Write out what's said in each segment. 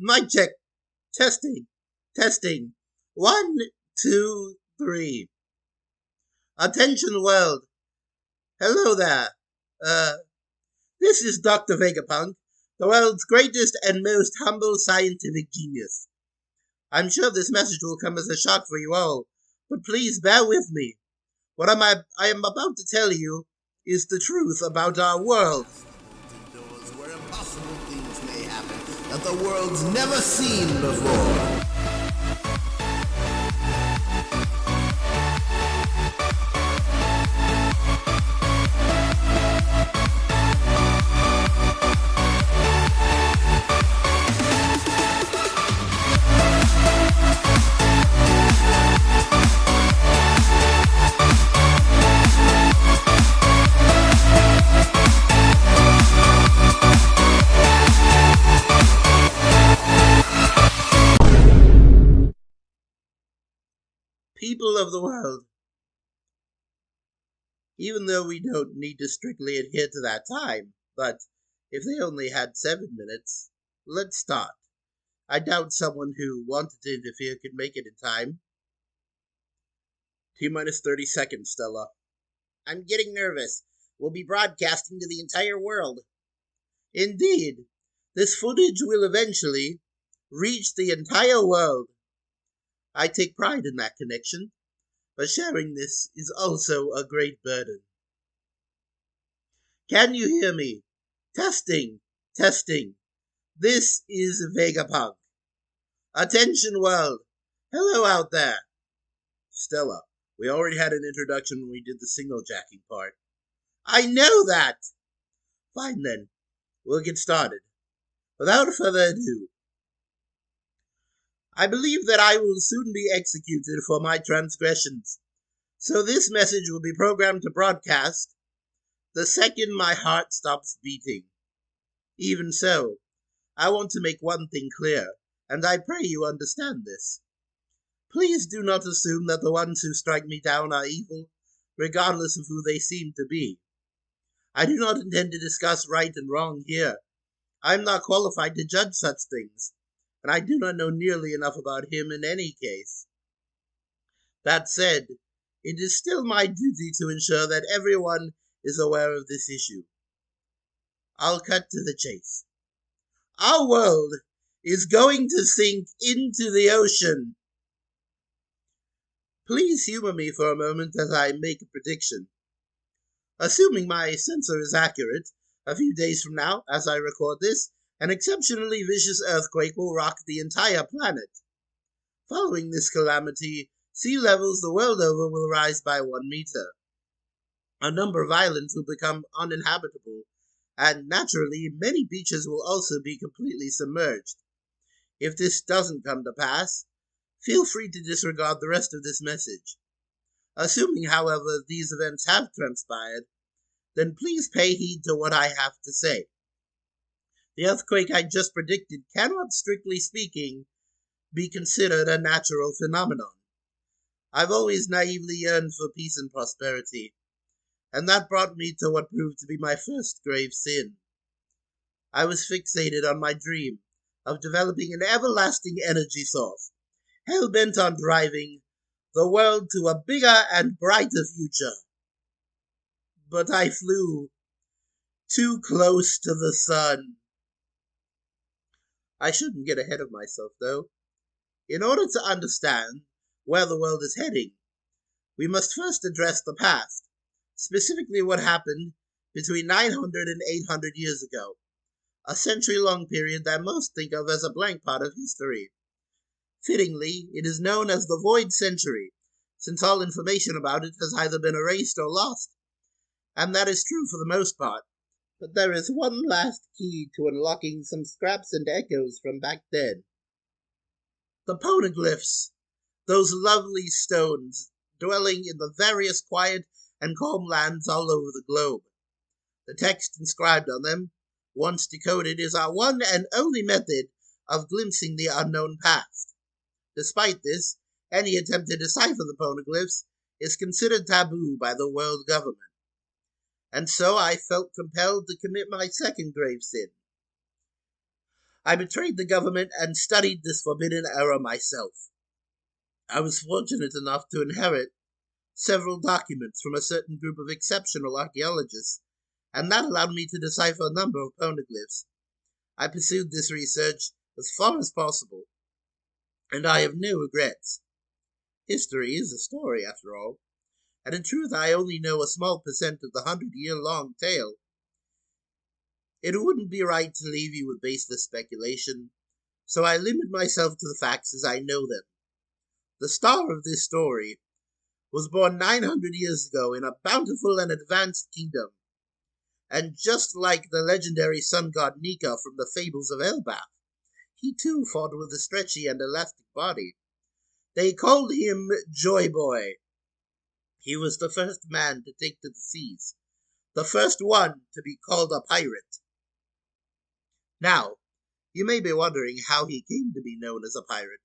Mic check. Testing. Testing. 1, 2, 3. Attention world. Hello there. This is Dr. Vegapunk, the world's greatest and most humble scientific genius. I'm sure this message will come as a shock for you all, but please bear with me. What I am about to tell you is the truth about our world. Doors where impossible things may happen that the world's never seen before. People of the world, even though we don't need to strictly adhere to that time, but if they only had 7 minutes, let's start. I doubt someone who wanted to interfere could make it in time. T-minus 30 seconds, Stella. I'm getting nervous. We'll be broadcasting to the entire world. Indeed, this footage will eventually reach the entire world. I take pride in that connection, but sharing this is also a great burden. Can you hear me? Testing, testing. This is Vegapunk. Attention world. Hello out there. Stella, we already had an introduction when we did the signal jacking part. I know that. Fine then, we'll get started. Without further ado, I believe that I will soon be executed for my transgressions, so this message will be programmed to broadcast the second my heart stops beating. Even so, I want to make one thing clear, and I pray you understand this. Please do not assume that the ones who strike me down are evil, regardless of who they seem to be. I do not intend to discuss right and wrong here. I am not qualified to judge such things, and I do not know nearly enough about him in any case. That said, it is still my duty to ensure that everyone is aware of this issue. I'll cut to the chase. Our world is going to sink into the ocean. Please humor me for a moment as I make a prediction. Assuming my sensor is accurate, a few days from now, as I record this, an exceptionally vicious earthquake will rock the entire planet. Following this calamity, sea levels the world over will rise by 1 meter. A number of islands will become uninhabitable, and naturally, many beaches will also be completely submerged. If this doesn't come to pass, feel free to disregard the rest of this message. Assuming, however, these events have transpired, then please pay heed to what I have to say. The earthquake I just predicted cannot, strictly speaking, be considered a natural phenomenon. I've always naively yearned for peace and prosperity, and that brought me to what proved to be my first grave sin. I was fixated on my dream of developing an everlasting energy source, hell-bent on driving the world to a bigger and brighter future. But I flew too close to the sun. I shouldn't get ahead of myself, though. In order to understand where the world is heading, we must first address the past, specifically what happened between 900 and 800 years ago, a century-long period that most think of as a blank part of history. Fittingly, it is known as the Void Century, since all information about it has either been erased or lost. And that is true for the most part. But there is one last key to unlocking some scraps and echoes from back then. The poneglyphs, those lovely stones dwelling in the various quiet and calm lands all over the globe. The text inscribed on them, once decoded, is our one and only method of glimpsing the unknown past. Despite this, any attempt to decipher the poneglyphs is considered taboo by the world government. And so I felt compelled to commit my second grave sin. I betrayed the government and studied this forbidden era myself. I was fortunate enough to inherit several documents from a certain group of exceptional archaeologists, and that allowed me to decipher a number of poneglyphs. I pursued this research as far as possible, and I have no regrets. History is a story, after all, and in truth I only know a small percent of the 100-year-long tale. It wouldn't be right to leave you with baseless speculation, so I limit myself to the facts as I know them. The star of this story was born 900 years ago in a bountiful and advanced kingdom, and just like the legendary sun god Nika from the fables of Elbaf, he too fought with a stretchy and elastic body. They called him Joy Boy. He was the first man to take to the seas, the first one to be called a pirate. Now, you may be wondering how he came to be known as a pirate.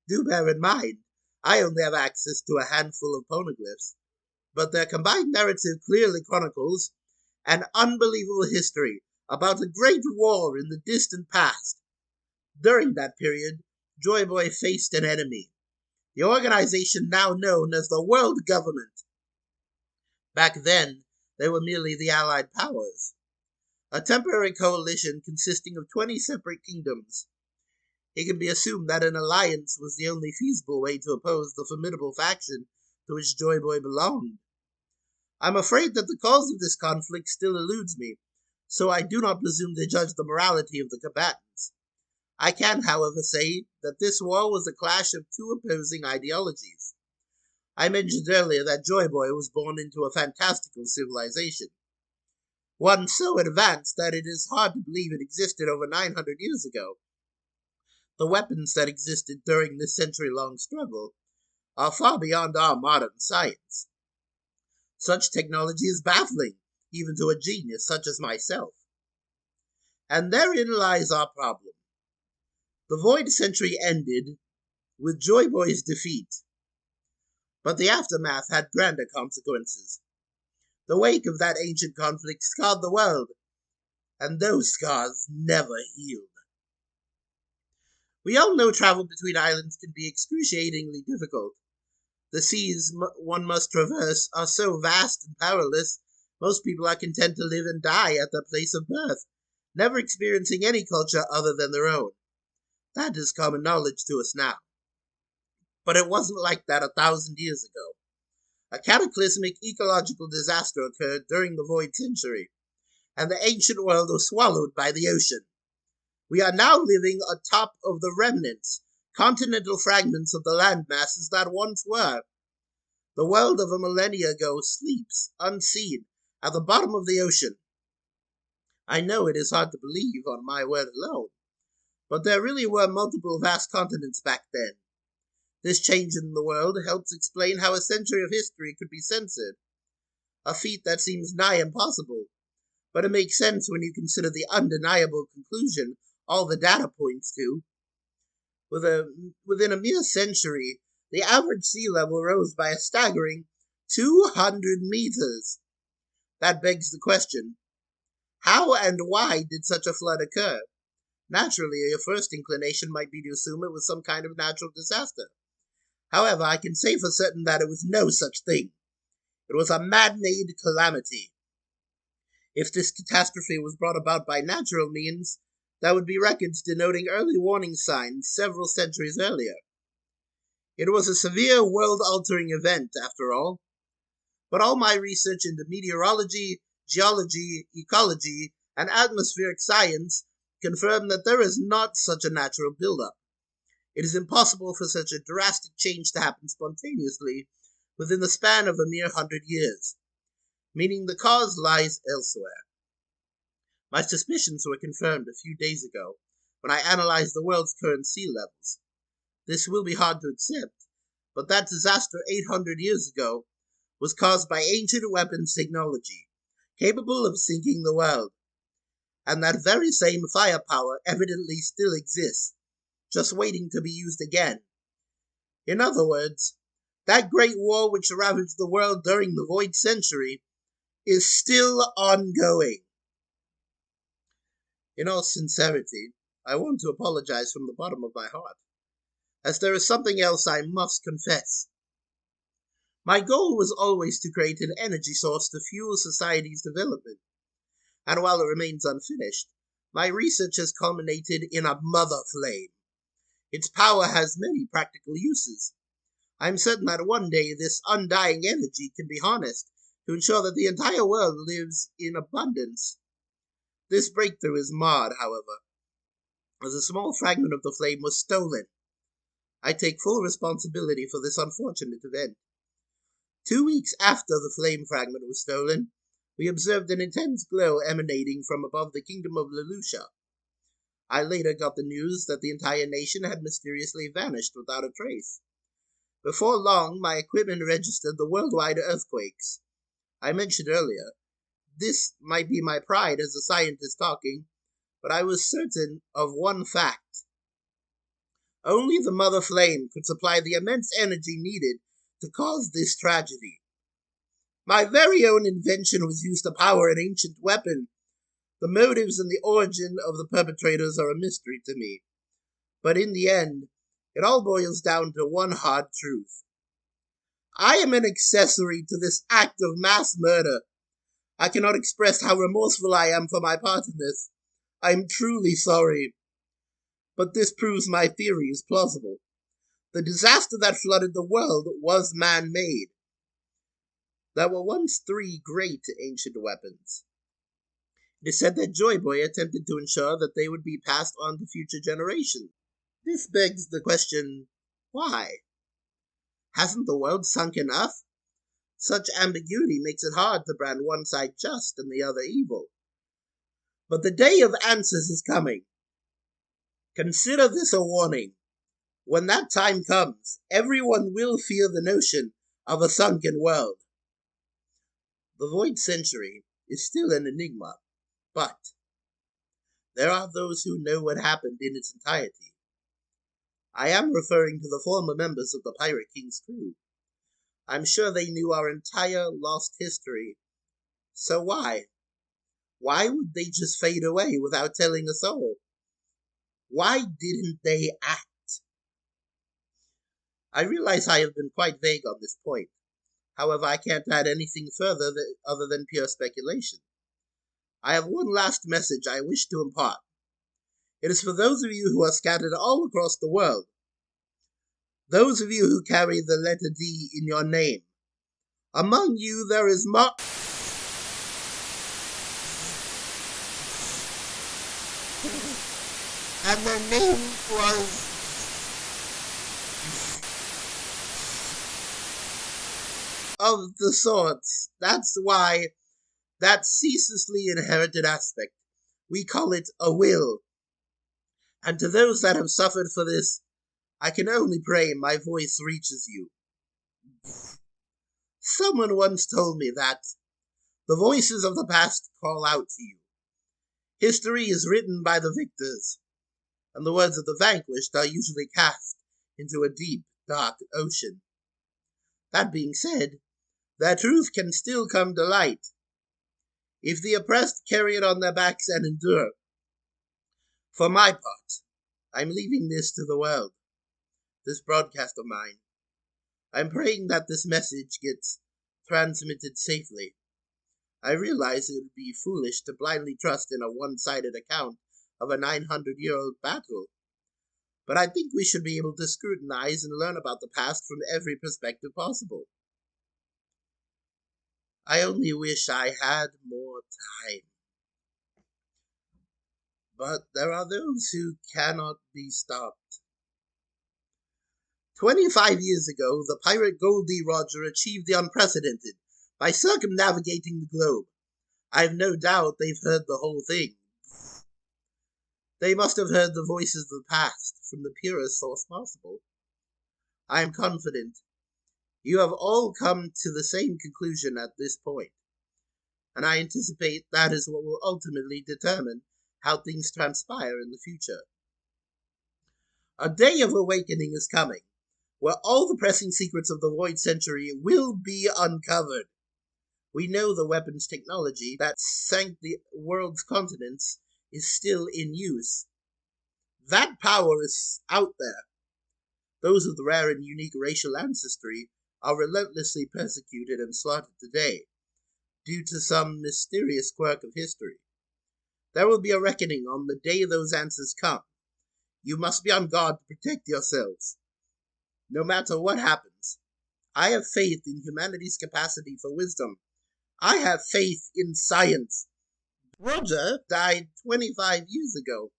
Do bear in mind, I only have access to a handful of poneglyphs, but their combined narrative clearly chronicles an unbelievable history about a great war in the distant past. During that period, Joy Boy faced an enemy, the organization now known as the World Government. Back then, they were merely the Allied Powers, a temporary coalition consisting of 20 separate kingdoms. It can be assumed that an alliance was the only feasible way to oppose the formidable faction to which Joy Boy belonged. I'm afraid that the cause of this conflict still eludes me, so I do not presume to judge the morality of the combatants. I can, however, say that this war was a clash of two opposing ideologies. I mentioned earlier that Joy Boy was born into a fantastical civilization, one so advanced that it is hard to believe it existed over 900 years ago. The weapons that existed during this century-long struggle are far beyond our modern science. Such technology is baffling, even to a genius such as myself. And therein lies our problem. The Void Century ended with Joy Boy's defeat, but the aftermath had grander consequences. The wake of that ancient conflict scarred the world, and those scars never healed. We all know travel between islands can be excruciatingly difficult. The seas one must traverse are so vast and powerless, most people are content to live and die at their place of birth, never experiencing any culture other than their own. That is common knowledge to us now. But it wasn't like that 1,000 years ago. A cataclysmic ecological disaster occurred during the Void Century, and the ancient world was swallowed by the ocean. We are now living atop of the remnants, continental fragments of the land masses that once were. The world of a millennia ago sleeps, unseen, at the bottom of the ocean. I know it is hard to believe on my word alone, but there really were multiple vast continents back then. This change in the world helps explain how a century of history could be censored, a feat that seems nigh impossible, but it makes sense when you consider the undeniable conclusion all the data points to. Within a mere century, the average sea level rose by a staggering 200 meters. That begs the question, how and why did such a flood occur? Naturally, your first inclination might be to assume it was some kind of natural disaster. However, I can say for certain that it was no such thing. It was a man-made calamity. If this catastrophe was brought about by natural means, there would be records denoting early warning signs several centuries earlier. It was a severe world-altering event, after all. But all my research into meteorology, geology, ecology, and atmospheric science confirm that there is not such a natural buildup. It is impossible for such a drastic change to happen spontaneously within the span of a mere 100 years, meaning the cause lies elsewhere. My suspicions were confirmed a few days ago when I analyzed the world's current sea levels. This will be hard to accept, but that disaster 800 years ago was caused by ancient weapons technology, capable of sinking the world. And that very same firepower evidently still exists, just waiting to be used again. In other words, that great war which ravaged the world during the Void Century is still ongoing. In all sincerity, I want to apologize from the bottom of my heart, as there is something else I must confess. My goal was always to create an energy source to fuel society's development, and while it remains unfinished, my research has culminated in a mother flame. Its power has many practical uses. I am certain that one day this undying energy can be harnessed to ensure that the entire world lives in abundance. This breakthrough is marred, however, as a small fragment of the flame was stolen. I take full responsibility for this unfortunate event. 2 weeks after the flame fragment was stolen, we observed an intense glow emanating from above the kingdom of Leloucha. I later got the news that the entire nation had mysteriously vanished without a trace. Before long, my equipment registered the worldwide earthquakes. I mentioned earlier, this might be my pride as a scientist talking, but I was certain of one fact. Only the mother flame could supply the immense energy needed to cause this tragedy. My very own invention was used to power an ancient weapon. The motives and the origin of the perpetrators are a mystery to me. But in the end, it all boils down to one hard truth. I am an accessory to this act of mass murder. I cannot express how remorseful I am for my part in this. I am truly sorry. But this proves my theory is plausible. The disaster that flooded the world was man-made. There were once 3 great ancient weapons. It is said that Joy Boy attempted to ensure that they would be passed on to future generations. This begs the question, why? Hasn't the world sunk enough? Such ambiguity makes it hard to brand one side just and the other evil. But the day of answers is coming. Consider this a warning. When that time comes, everyone will fear the notion of a sunken world. The Void Century is still an enigma, but there are those who know what happened in its entirety. I am referring to the former members of the Pirate King's crew. I'm sure they knew our entire lost history. So why? Why would they just fade away without telling us all? Why didn't they act? I realize I have been quite vague on this point. However, I can't add anything further other than pure speculation. I have one last message I wish to impart. It is for those of you who are scattered all across the world. Those of you who carry the letter D in your name. Among you there is And their name was... of the sorts. That's why that ceaselessly inherited aspect. We call it a will. And to those that have suffered for this, I can only pray my voice reaches you. Someone once told me that the voices of the past call out to you. History is written by the victors, and the words of the vanquished are usually cast into a deep, dark ocean. That being said, their truth can still come to light, if the oppressed carry it on their backs and endure. For my part, I'm leaving this to the world, this broadcast of mine. I'm praying that this message gets transmitted safely. I realize it would be foolish to blindly trust in a one-sided account of a 900-year-old battle, but I think we should be able to scrutinize and learn about the past from every perspective possible. I only wish I had more time. But there are those who cannot be stopped. 25 years ago, the pirate Goldie Roger achieved the unprecedented by circumnavigating the globe. I've no doubt they've heard the whole thing. They must have heard the voices of the past from the purest source possible. I am confident you have all come to the same conclusion at this point, and I anticipate that is what will ultimately determine how things transpire in the future. A day of awakening is coming, where all the pressing secrets of the Void Century will be uncovered. We know the weapons technology that sank the world's continents is still in use. That power is out there. Those with rare and unique racial ancestry are relentlessly persecuted and slaughtered today, due to some mysterious quirk of history. There will be a reckoning on the day those answers come. You must be on guard to protect yourselves. No matter what happens, I have faith in humanity's capacity for wisdom. I have faith in science. Roger died 25 years ago,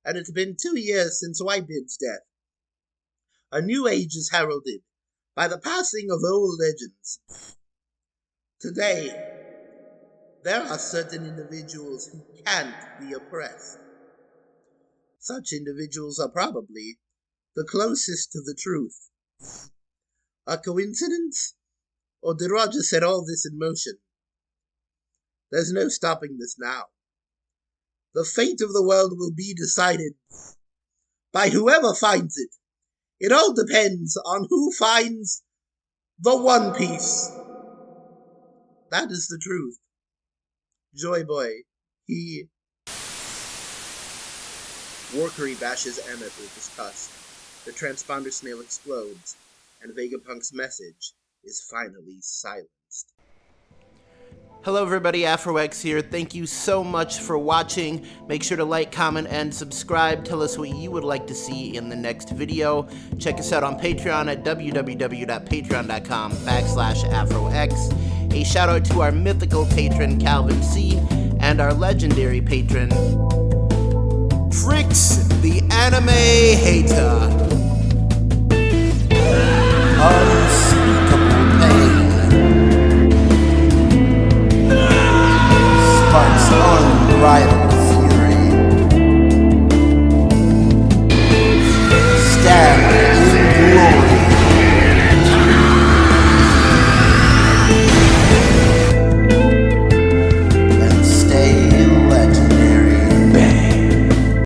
and it's been 2 years since Whitebeard's death. A new age is heralded by the passing of old legends. Today, there are certain individuals who can't be oppressed. Such individuals are probably the closest to the truth. A coincidence? Or did Roger set all this in motion? There's no stopping this now. The fate of the world will be decided by whoever finds it. It all depends on who finds the One Piece. That is the truth. Joy Boy, he... Warkery bashes Emmett with disgust. The transponder snail explodes, and Vegapunk's message is finally silenced. Hello everybody, Afro here. Thank you so much for watching. Make sure to like, comment, and subscribe. Tell us what you would like to see in the next video. Check us out on Patreon at www.patreon.com/AfroX. A shout out to our mythical patron, Calvin C., and our legendary patron, Trix, the anime hater. Unspeakable pain sparks unbridled